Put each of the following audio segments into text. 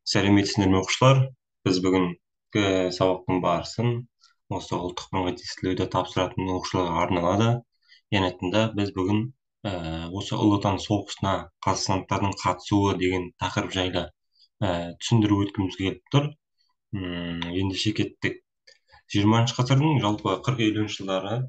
Сәлеметсіздер ме оқушылар? Біз бүгінгі сабақтың барысын осы ұлттық бірыңғай тестілеуді тапсыратын оқушыларға арналады. Яғни айтқанда біз бүгін осы ұлы отан соғысына қазақстандықтардың қатысуы деген тақырып жайлы түсіндіру өткіміз келіп тұр. Ендеше кеттік. 20-шы ғасырдың жалпы 40-50 жылдары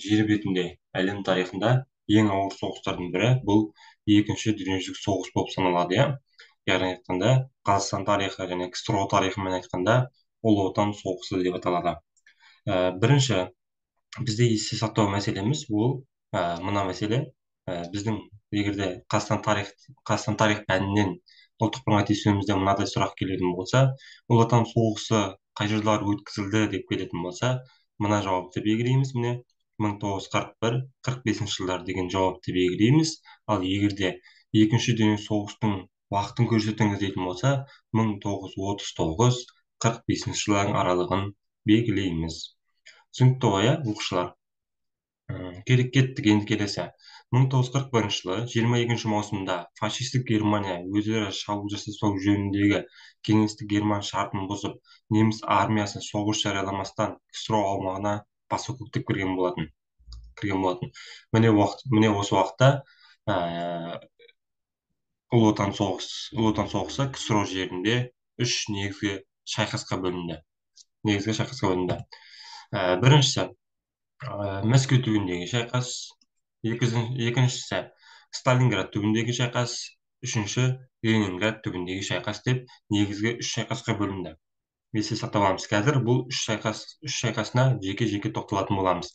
жер бетінде әлем тарихында ең ауыр соғыстардың бірі бұл екінші дүниежүзілік соғыс болып саналады, иә. Яғни айтқанда Қазақстан тарихы және КСРО тарихымен айтқанда ұлы отан соғысы деп аталады. Бірінші бізде есте сақтау мәселеміз ол мына мәселе. Біздің егерде Қазақстан тарих пәнінен ұлттық бірыңғай тестілеуімізде мынадай сұрақ келетін болса, ұлы отан соғысы қай жылдары өткізілді деп келетін болса, мына жауапты белгілейміз. Міне 1941-45 жылдар деген жауапты белгілейміз. Ал егерде екінші дүниежүзілік соғыстың уақытын көрсетіңіз дейтін болса, 1939-45 жылдардың аралығын белгілейміз. Түсінікті ғой, оқушылар? Кеттік енді келесі. 1941 жылы 22 маусымда фашистік Германия өзара шабуыл жасау жөніндегі кеңестік Герман шартын бұзып, неміс армиясы соғыс жарияламастан КСРО аумағына баса көктеп кірген болатын. Міне осы уақытта ұлы отан соғысы КСРО жерінде үш негізгі шайқасқа бөлінді. Біріншісі Мәскеу түбіндегі шайқас, екіншісі Сталинград түбіндегі шайқас, үшінші Ленинград түбіндегі шайқас деп негізгі үш шайқасқа бөлінді. Есте сақтауымыз, қазір бұл үш шайқасына жеке-жеке тоқталатын боламыз.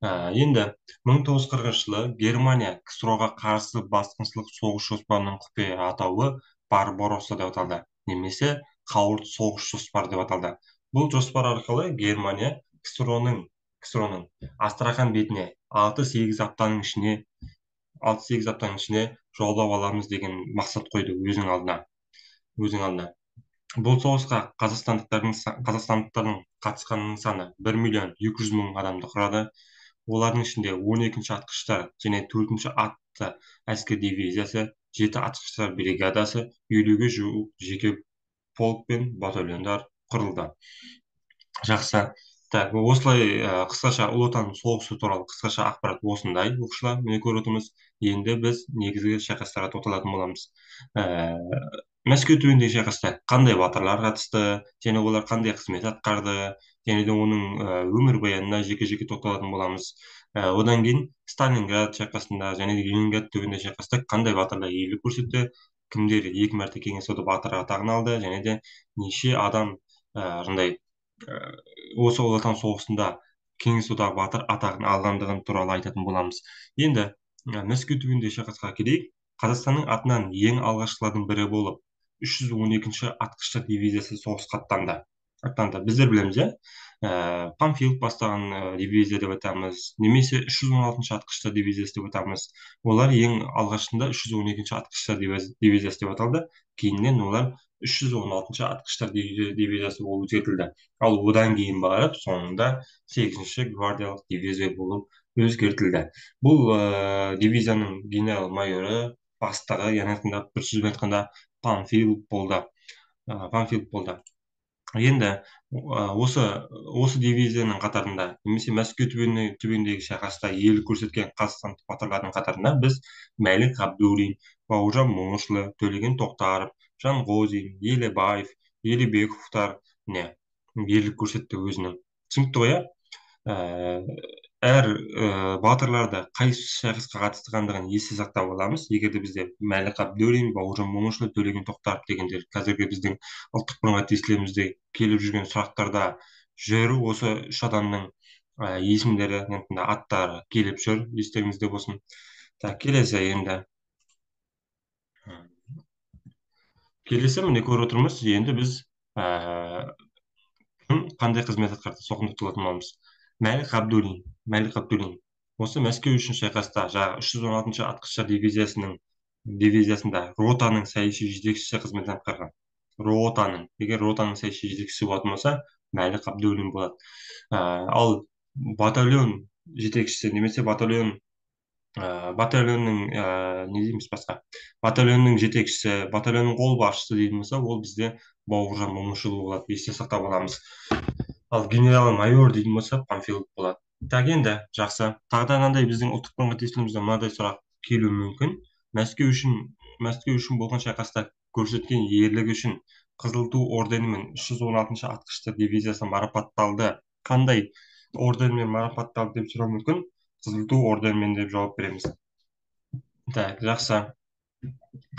Енді 1940 жылы Германия КСРО-ға қарсы басқыншылық соғыс жоспарының құпия атауы Барбаросса деп аталды, немесе қауырт соғыс жоспары деп аталды. Бұл жоспар арқылы Германия КСРО-ның Астрахан бетіне 6-8 аптаның ішіне жаулап аламыз деген мақсат қойды өзінің алдына. Бұл соғысқа қазақстандықтардың қатысқанының саны 1.200.000 адамды құрады. Олардың ішінде 12-ші атқыштар және 4-ші атты әскер дивизиясы, 7 атқыштар бригадасы, 50-ге жуық жеке полк пен батальондар құрылды. Жақсы. Осылай қысқаша ұлы отан соғысы туралы қысқаша ақпарат осындай. Оқушылар, міне көріп отырмыз. Енді біз негізгі шайқастарға тоқталатын боламыз. Мәскеу түбіндегі шайқаста қандай батырлар қатысты, және олар қандай қызмет атқарды, және де оның өмірбаянына жеке-жеке тоқталатын боламыз. Одан кейін Сталинград шайқасында және де Ленинград түбіндегі шайқаста қандай батырлар ерлік көрсетті, кімдер 2 мәрте кеңес одағы батыры атағын алды, және де неше адам осы ұлы отан соғысында кеңес одағы батыр атағын алғандығын туралы айтатын боламыз. Енді Мәскеу түбіндегі шайқасқа келейік. Қазақстанның атынан ең алғашқылардың бірі болып 312-ші атқыштар дивизиясы соғысқа аттанды. Біздер білеміз, Панфилов бастаған дивизия деп айтамыз, немесе 316-ші атқыштар дивизиясы деп айтамыз. Олар ең алғашында 312-ші атқыштар дивизиясы деп аталды. Кейіннен олар 316-ші атқыштар дивизиясы болып өзгертілді. Ал одан кейін барып, соңында 8-ші гвардиялық дивизия болып өзгертілді. Бұл дивизияның генерал-майоры, бастығы, яғни бір сөзбен айтқанда Панфилов болды. Енді осы дивизияның қатарында, немесе Мәскеу түбіндегі шайқаста ерлік көрсеткен қазақстандық батырлардың қатарында біз Мәлік Ғабдуллин, Бауыржан Момышұлы, Төлеген Тоқтаров, Жанғозин, Елебаев, Елебековтар ерлік көрсетті өзінің. Түсінікті ғой? Әр батырларды қай шайқасқа қатысқандығын есте сақтап аламыз. Егерде бізде Мәлік Ғабдуллин, Бауыржан Момышұлы, Төлеген Тоқтаров дегендер қазіргі біздің ұлттық бірыңғай тестілеуімізде келіп жүрген сұрақтарда жүр, осы үш адамның есімдері, аттары келіп жүр, естеріңізде болсын. Келесі міне көріп отырмыз. Енді біз қандай қызмет атқарды, соған тоқталатын боламыз. Мәлік Ғабдуллин осы Мәскеу үшін шайқаста 316-ші атқыштар дивизиясында ротаның саяси жетекшісі қызметін атқарған. Егер ротаның саяси жетекшісі болатын болса, Мәлік Ғабдуллин болады. Ал батальон жетекшісі немесе батальон батальонның не дейміз басқа, батальонның жетекшісі, батальонның қолбасшысы дейтін болса, ол бізде бауыржан момышұлы болады, есте сақтап аламыз. Ал генерал майор дейтін болса, панфилов болады. Так, енді жақсы. Тағы да мынандай біздің ұлттық бірыңғай тестілеуімізде мынадай сұрақ келуі мүмкін. Мәскеу үшін болған шайқаста көрсеткен ерлігі үшін Қызыл Ту орденімен 316-шы атқыштар дивизиясы марапатталды. Қандай орденмен марапатталды деп сұрау мүмкін. Қызыл Ту орденімен деп жауап береміз. Так, жақсы.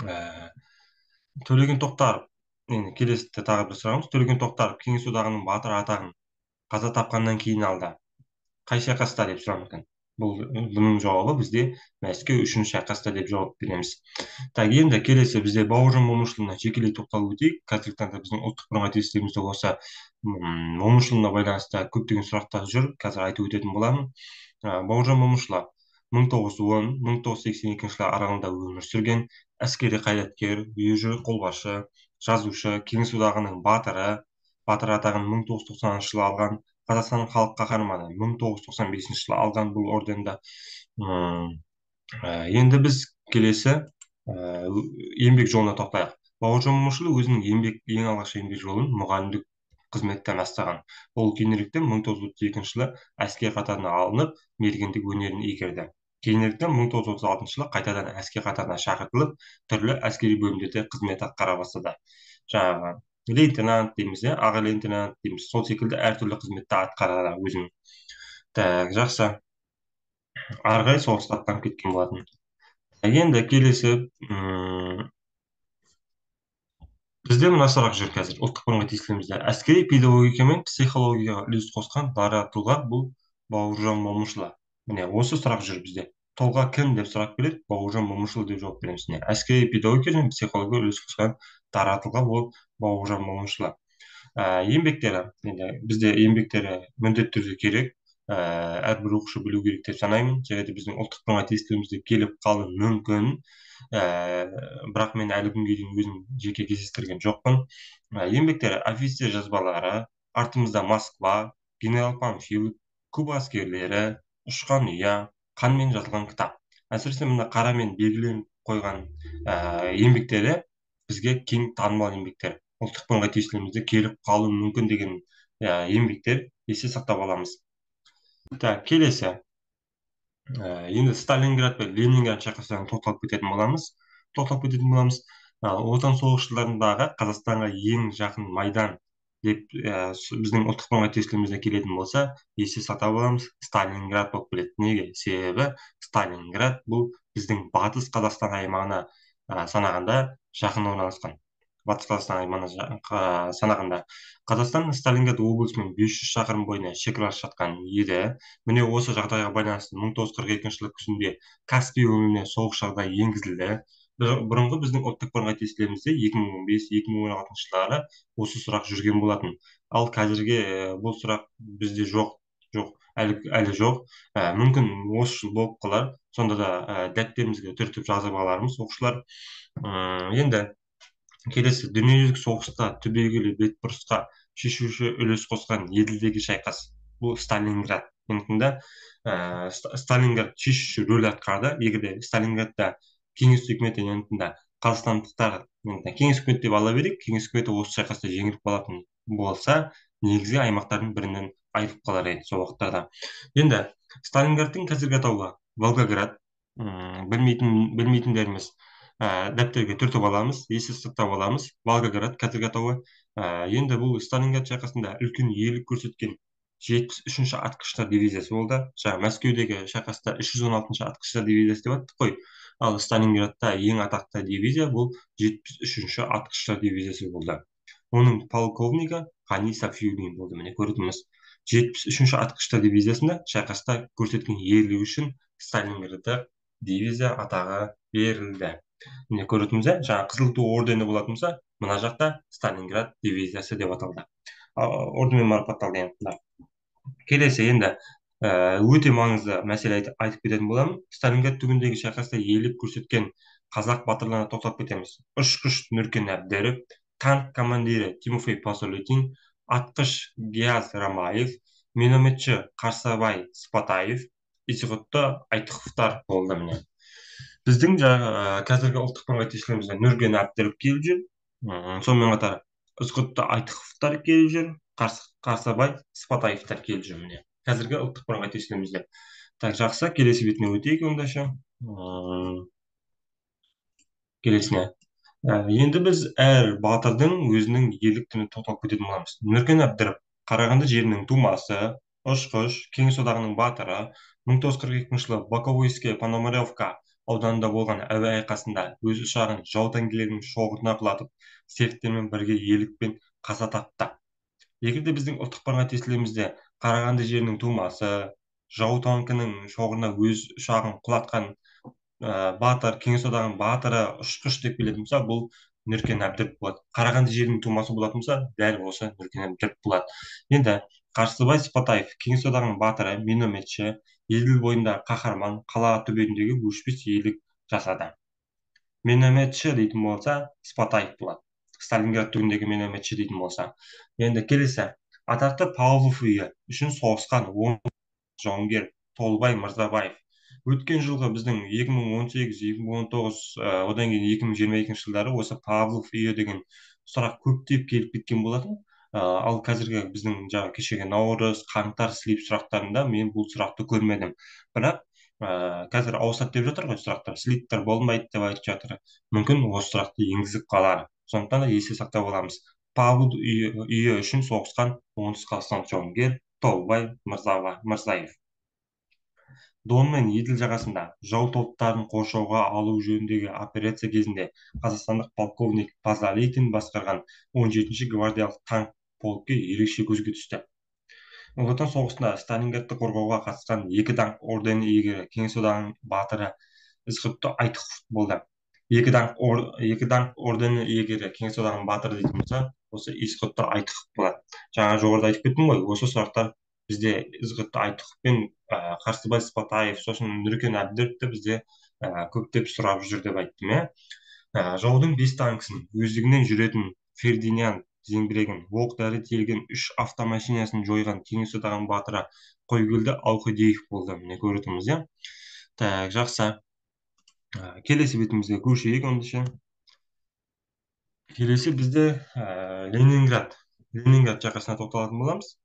Ә, Төлеген Тоқтаров. Енді келесі тағы бір сұрағымыз. Төлеген Тоқтаров Кеңес одағының батыры атағын қаза тапқаннан кейін алды. Қай шайқаста деп сұрауы мүмкін. Бұның жауабы бізде Мәскеу үшін шайқаста деп жауап береміз. Так, енді келесі бізде Бауыржан Момышұлына жекелей тоқталып өтейік. Қазіргі таңда біздің ұлттық бірыңғай тестілеуімізде осы Момышұлына байланысты көптеген сұрақтар жүр. Қазір айтып өтетін боламын. Бауыржан Момышұлы 1910-1982 жылдар аралығында өмір сүрген әскери қайраткер, ержүрек қолбасшы, жазушы, Кеңес одағының батыр атағын 1990 жылы алған, Қазақстанның халық қаһарманы 1995 жылы алған бұл орденді. Енді біз келесі еңбек жолына тоқтайық. Бауыржан Момышұлы өзінің ең алғашқы еңбек жолын мұғалімдік қызметтен бастаған. Ол кейініректе 1932 жылы әскер қатарына алынып, мергендік өнерін игерді. Кейініректе 1936 жылы қайтадан әскер қатарына шақыртылып, түрлі әскери бөлімдерде қызмет атқара бастады. Жаңағы лейтенант дейміз, аға лейтенант дейміз, сол секілді әртүрлі қызметті атқарады өзінің. Так, жақсы. Ары қарай соғысқа аттанып кеткен болатын. Енді келесі бізде мына сұрақ жүр қазір ұлттық бірыңғай тестілеуімізде. Әскери педагогика мен психологияға үлес қосқан дара тұлға бұл Бауыржан Момышұлы. Міне осы сұрақ жүр бізде. Тұлға кім деп сұрақ келеді, Бауыржан Момышұлы деп жауап береміз. Әскери педагогика және психологияға үлес қосқан дара тұлға бұл Бауыржан Момышұлы. Еңбектері, енді бізде еңбектері міндетті түрде керек. Әрбір оқушы білу керек деп санаймын. Және де біздің ұлттық бірыңғай тестілеуімізде келіп қалуы мүмкін. Бірақ мен әлі күнге дейін өзім жеке кездестірген жоқпын. Еңбектері офицер жазбалары, артымызда Москва, генерал Панфилов, Куба әскерлері, ұшқан ұя, қанмен жазылған кітап. Әсіресе мына қарамен белгіленіп қойған еңбектері бізге кең танымал еңбектер. Ұлттық бірыңғай тестілеуімізде келіп қалуы мүмкін деген еңбектер есте сақтап аламыз. Так, келесі. Енді Сталинград пен Ленинград шайқастарына тоқталып кететін боламыз. Отан соғысшыларындағы Қазақстанға ең жақын майдан деп біздің ұлттық бірыңғай тестілеуімізде келетін болса, есте сақтап аламыз, Сталинград болып келеді. Неге? Себебі Сталинград бұл біздің батыс Қазақстан аймағына санағанда жақын орналасқан. Батыс Қазақстан аймағына санағанда. Қазақстан Сталинград облысымен 500 шақырым бойына шекаралас жатқан еді. Міне осы жағдайға байланысты 1942 жылы күзінде Каспий өңіріне соғыс жағдайы енгізілді. Бұрынғы біздің ұлттық бірыңғай тестілеуімізде 2015-2016 жылдары осы сұрақ жүрген болатын. Ал қазірге бұл сұрақ бізде жоқ, әлі жоқ. Мүмкін осы жыл болып қалар. Сонда да дәптерімізге түртіп жазып алармыз оқушылар. Енді келесі дүниежүзілік соғыста түбегейлі бетбұрысқа шешуші үлес қосқан еділдегі шайқас. Бұл Сталинград. Сталинград шешуші рөл атқарды. Егер де Сталинградта кеңес үкіметі қазақстандықтар кеңес үкіметі деп ала берейік, кеңес үкіметі осы шайқаста жеңіліп қалатын болса, негізгі аймақтардың бірінен айырылып қалар еді сол уақыттарда. Енді Сталинградтың қазіргі атауы Волгоград. Білмейтіндеріміз дәптерге түртіп аламыз, есте сақтап аламыз. Волгоград қазіргі атауы. Енді бұл Сталинград шайқасында үлкен ерлік көрсеткен 73-ші атқыштар дивизиясы болды. Мәскеудегі шайқаста 316-шы атқыштар дивизиясы деп аттық қой. Ал Сталинградта ең атақты дивизия бұл 73-ші атқыштар дивизиясы болды. Оның полковнигі Ғани Сафиуллин болды. Міне көрдіңіз. 73-ші атқыштар дивизиясында шайқаста көрсеткен ерлігі үшін Сталинградта дивизия атағы берілді. Міне көрдіңіз, Қызыл Ту ордені болатын болса, мына жақта Сталинград дивизиясы деп аталды. Орденмен марапатталды енді. Келесі енді өте маңызды мәселе айтып кететін боламын. Сталинград түбіндегі шайқаста ерлік көрсеткен қазақ батырларына тоқталып кетеміз. Ұшқыш Нұркен Әбдіров, танк командирі Тимофей Посолитин, атқыш Гияз Рамаев, минометші Қарсабай Сыпатаев, изғұтты айтықовтар болды міне. Біздің қазіргі ұлттық бірыңғай тестілеуімізде Нұрген Әбдіров келіп жүр. Сонымен қатар ізғұтты айтықовтар келіп жүр. Қарсабай Сыпатаевтар келіп жүр міне. Қазіргі ұлттық бірыңғай тестілеуімізде. Так, жақсы, келесі бетіне өтейік ондайша. Келесіне. Енді біз әр батырдың өзінің ерліктеріне тоқталып кететін боламыз. Нұркен Әбдіров Қарағанды жерінің тумасы, ұшқыш, кеңес одағының батыры, 1942 жылы Боковойское Пономаревка ауданында болған әуе айқасында өз ұшағын жау танкілерінің шоғырына құлатып, серіктермен бірге ерлікпен қаза тапты. Егер де біздің ұлттық бірыңғай тестілеуімізде Қарағанды жерінің тумасы, жау танкінің шоғырына өз ұшағын құлатқан батыр, кеңес одағының батыры, ұшқыш деп келетін болса, бұл Нұркен Әбдіров болады. Қарағанды жерінің тумасы болатын болса, дәл осы Нұркен Әбдіров болады. Енді Қарсыбай Сыпатаев, кеңес одағының батыры, минометші, Еділ бойында қаһарман, қала төбесіндегі өшпес ерлік жасады. Минометші дейтін болса, Сыпатаев болады. Сталинград түбіндегі минометші дейтін болса. Енді келесі, атақты Павлов үйі үшін соғысқан 10 жауынгер Толбай Мырзабаев. Өткен жылғы біздің 2018-2019, одан кейін 2022 жылдары осы Павлов үйі деген сұрақ көптеп келіп кеткен болатын. Ал қазіргі біздің кешегі наурыз, қаңтар слип сұрақтарында мен бұл сұрақты көрмедім. Бірақ қазір ауысады деп жатыр ғой сұрақтар, слиптер болмайды деп айтып жатыр. Мүмкін осы сұрақты енгізіп қалар. Сондықтан да есте сақтап аламыз. Павлов үйі үшін соғысқан оңтүстік қазақстан жауынгер Толбай Мырзаев. Дон мен Еділ жағасында жау топтарын қоршауға алу жөніндегі операция кезінде қазақстандық полковник Пазалитин басқарған 17-ші гвардиялық танк полкке ерекше көзге түсті. Ұлы Отан соғысында Сталинградты қорғауға қатысқан 2 даңқ ордені иегері кеңес одағының батыры Ізғұтты Айтықов болды. 2 даңқ ордені иегері кеңес одағының батыры дейтін болса, осы Ізғұтты Айтықов болады. Жаңа жоғарыда айтып кеттім ғой, осы сұрақтар бізде Ізғұтты Айтықов пен Қарсыбай Сыпатаев, сосын Нұркен Әбдіровті бізде көптеп сұрап жүр деп айттым. Жаудың 5 танкісін өздігінен жүретін Фердинанд зеңбірегін, оқ-дәрі тиелген 3 автомашинасын жойған кеңес одағының батыры Қойгелді Алқадиев болды. Міне көретініміз, иә. Так, жақсы. Келесі бетімізге көшейік ондайша. Келесі бізде Ленинград жағасына тоқталатын боламыз.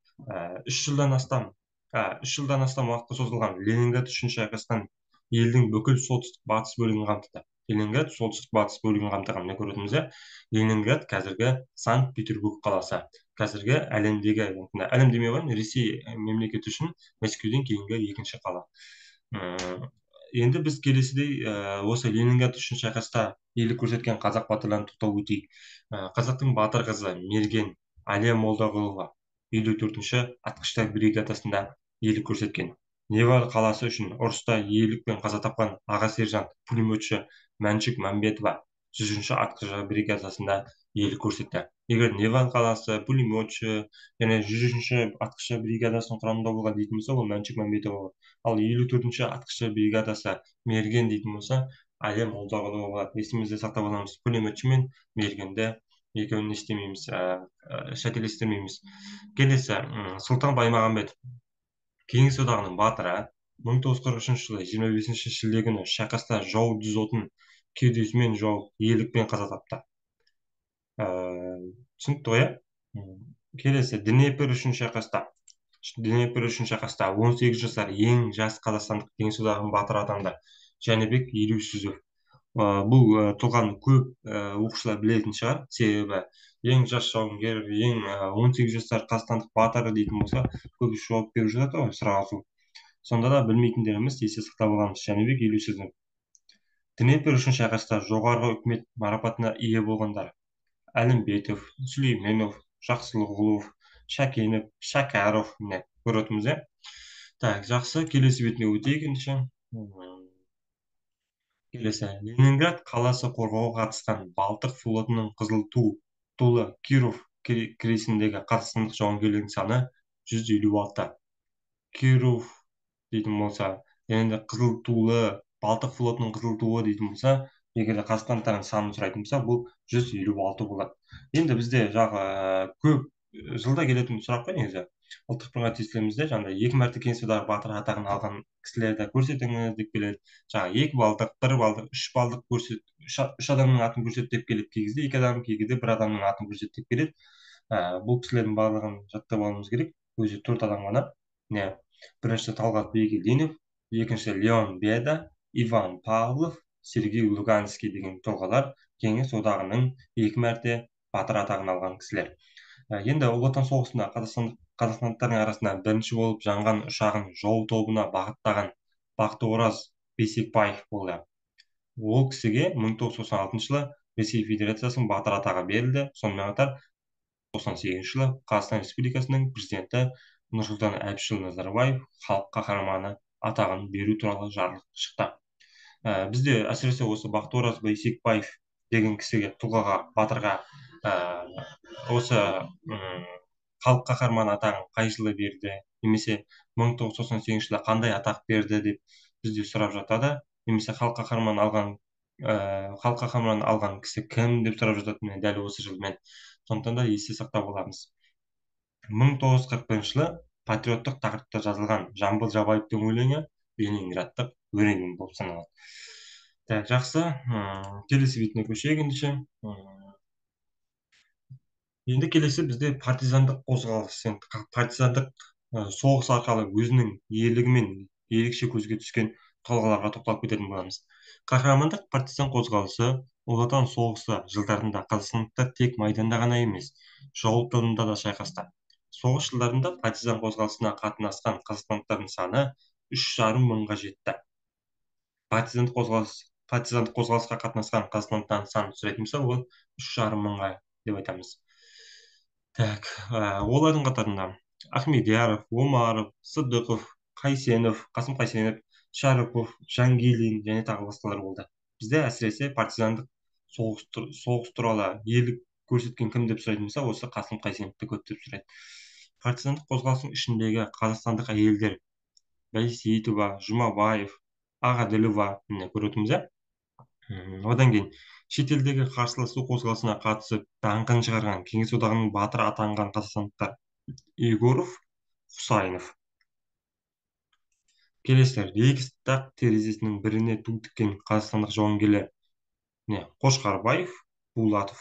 3 жылдан астам уақытқа созылған Ленинград үшін шайқастан елдің бүкіл солтүстік батыс бөлігін қамтыды. Ленинград солтүстік батыс бөлігін қамтыған. Міне көретініміз, Ленинград қазіргі Санкт-Петербург қаласы. Қазіргі әлем демей қойын, Ресей мемлекеті үшін Мәскеуден кейінгі екінші қала. Енді біз келесідей осы Ленинград үшін шайқаста ерлік көрсеткен қазақ батырларын тоқталып өтейік. Қазақтың батыр қызы мерген Әлия Молдағұлова 54-ші атқыштар бригадасында ерлік көрсеткен. Невал қаласы үшін ұрыста ерлікпен қаза тапқан аға сержант пулеметші Мәншүк Мәмбетова 100-ші атқыштар бригадасында ерлік көрсетті. Егер Невал қаласы пулеметші және 100-ші атқыштар бригадасының құрамында болған дейтін болса, ол Мәншүк Мәмбетова. Ал 54-ші атқыштар бригадасы мерген дейтін болса, Әлия Молдағұлова болады. Есімізде сақтап аламыз. Пулеметші мен мергенді екеуін естемейміз, шәтелестірмейміз. Келесі, Сұлтан Баймағамбетов, кеңес одағының батыры, 1943 жылы 25-ші шілде күні шайқаста жау жүз отын кеудесімен жауып, ерлікпен қаза тапты. Түсінікті ғой, иә? Келесі, Днепр үшін шайқаста 18 жасар ең жас қазақстандық кеңес одағының батыры атанды. Жәнібек Елеусізов. Бұл тұлғаны көп оқушылар білетін шығар, себебі ең жас жауынгер, ең 18 жасар қазақстандық батыры дейтін болса, көп жауап беріп жатады ғой сұрағы. Сонда да білмейтіндеріміз есте сақтап аламыз. Жәнібек Елеусізов. Днепр үшін шайқаста жоғарғы үкімет марапатына ие болғандар: Әлімбетов, Сүлейменов, Жақсылығұлов, Шәкенов, Шәкәров. Міне көретініміз. Так, жақсы, келесі бетіне өтейік ендеше. Келесі, Ленинград қаласы қорғауға қатысқан Балтық флотының қызыл тулы Киров крейсеріндегі қазақстандық жауынгерлердің саны 156. Киров дейтін болса, енді қызыл тулы, Балтық флотының қызыл туы дейтін болса, егер қазақстандықтардың санын сұрайтын болса, бұл 156 болады. Енді бізде көп жылда келетін сұрақ қой негізі. Ұлттық бірыңғай тестілеуімізде жаңағыдай 2 мәрте Кеңесудағы батыр атағын алған кісілерді көрсетіңіз деп келеді. Жаңағы 2 балдық, 1 балдық, 3 балдық үш адамның атын көрсет деп келеді. Кей кезде 2 адам, кей кезде 1 адамның атын көрсет деп келеді. Бұл кісілердің барлығын жаттап алуымыз керек. Өзі 4 адам ғана. Не, бірінші Талғат Бегелдинов, екінші Леон Беда, Иван Павлов, Сергей Луганский деген тұлғалар Кеңес одағының 2 мәрте батыр атағын алған кісілер. Енді ұлы отан соғысында қазақстандықтардың арасында бірінші болып жанған ұшағын жау тобына бағыттаған Бақтыораз Бейсекбаев болды. Ол кісіге 1996 жылы Ресей Федерациясының батыр атағы берілді. Сонымен қатар 1998 жылы Қазақстан Республикасының президенті Нұрсұлтан Әбішұлы Назарбаев халық қаһарманы атағын беру туралы жарлық шықты. Бізде әсіресе осы Бақтыораз Бейсекбаев деген кісіге, тұлғаға, батырға осы халық қаһарманы атағын қай жылы берді, немесе 1998 жылы қандай атақ берді деп бізде сұрап жатады. Немесе халық қаһарманын алған кісі кім деп сұрап жатады, міне дәл осы жылмен. Сондықтан да есте сақтап аламыз. 1941 жылы патриоттық тақырыпта жазылған Жамбыл Жабаевтың өлеңі Ленинградтық өренің болып саналады. Так, жақсы. Келесі бетіне көшейік ендеше. Енді келесі бізде партизандық қозғалыс, партизандық соғыс арқылы өзінің ерлігімен ерекше көзге түскен тұлғаларға тоқталып кететін боламыз. Қаһармандық партизан қозғалысы ұлы отан соғысы жылдарында қазақстандықтар тек майданда ғана емес, жау тылында да шайқасты. Соғыс жылдарында партизан қозғалысына қатынасқан қазақстандықтардың саны 3,5 мыңға жетті. Партизандық қозғалысқа қатынасқан қазақстандықтардың санын сұрайтын болса, ол 3,5 мыңға деп айтамыз. Так, олардың қатарында Ахмедияров, Омаров, Сыдықов, Қайсенов, Қасым Қайсенов, Шәріпов, Жангелдин және тағы басқалар болды. Бізде әсіресе партизандық соғыс туралы ерлік көрсеткен кім деп сұрайтын болса, осы Қасым Қайсеновті көп деп сұрайды. Партизандық қозғалыстың ішіндегі қазақстандық әйелдер Байсейітова, Жұмабаев, Ағаділова, міне көріп отырмыз. Одан кейін шетелдегі қарсыласу қозғалысына қатысып даңқын шығарған Кеңес одағының батыры атанған қазақстандықтар Егоров, Құсайынов. Келесі Рейхстаг терезесінің біріне ту тіккен қазақстандық жауынгерлер Қошқарбаев, Булатов.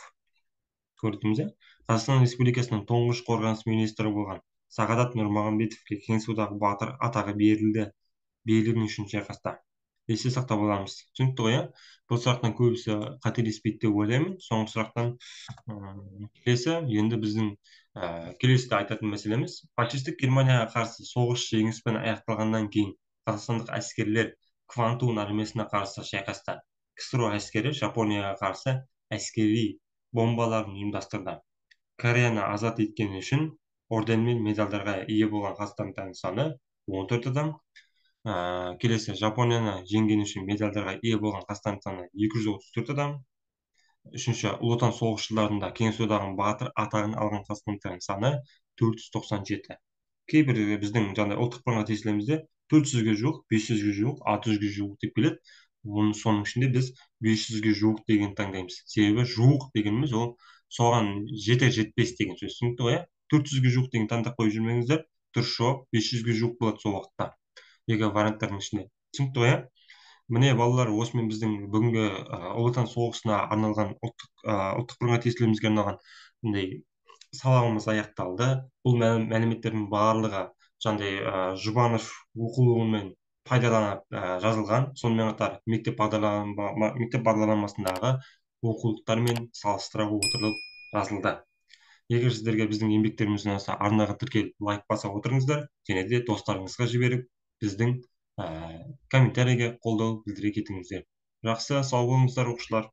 Көрдіңіз бе? Қазақстан Республикасының тұңғыш қорғаныс министрі болған Сағадат Нұрмағамбетовке Кеңес одағы батыр атағы берілді. Берілген үшін шайқаста. Есте сақтап аламыз. Түсінікті ғой, бұл сұрақтан көбісі қателеспейді деп ойлаймын. Соңғы сұрақтан енді біздің келесі айтатын мәселеміз. Фашистік Германияға қарсы соғыс жеңіспен аяқталғаннан кейін қазақстандық әскерлер Квантун армиясына қарсы шайқаста. КСРО әскері Жапонияға қарсы әскери бомбаларын ұйымдастырды. Кореяны азат еткені үшін орден мен медальдарға ие болған қазақстандықтардың саны 14 адам. Келесі Жапонияны жеңгені үшін медальдарға ие болған қазақстандық саны 234 адам. Үшінші, ұлы отан соғыс жылдарында Кеңес одағының батыр атағын алған қазақстандықтардың саны 497. Кейбір біздің ұлттық бірыңғай тестілеуімізде 400-ге жуық, 500-ге жуық, 600-ге жуық деп келеді. Соның ішінде біз 500-ге жуық деген таңдаймыз. Себебі жуық дегеніміз ол соған жетер-жетпес деген сөз. Түсінікті ғой? 400-ге жуық деген таңдап қойып жүрмеңіздер. Дұрыс жауап 500-ге жуық болады сол уақытта. Екі варианттардың ішінде. Түсінікті ғой? Міне балалар, осымен біздің бүгінгі ұлы отан соғысына арналған ұлттық бірыңғай тестілеуімізге арналған сабағымыз аяқталды. Бұл мәліметтердің барлығы Жұбанов оқулығымен пайдаланып жазылған. Сонымен қатар мектеп бағдарламасындағы оқулықтармен салыстыра отырылып жазылды. Егер сіздерге біздің еңбектеріміз ұнаса, арнаға тіркеліп лайк баса отырыңыздар, және де достарыңызға жіберіп біздің комментарийге қолдау білдіре кетіңіздер. Жақсы, сау болыңыздар оқушылар.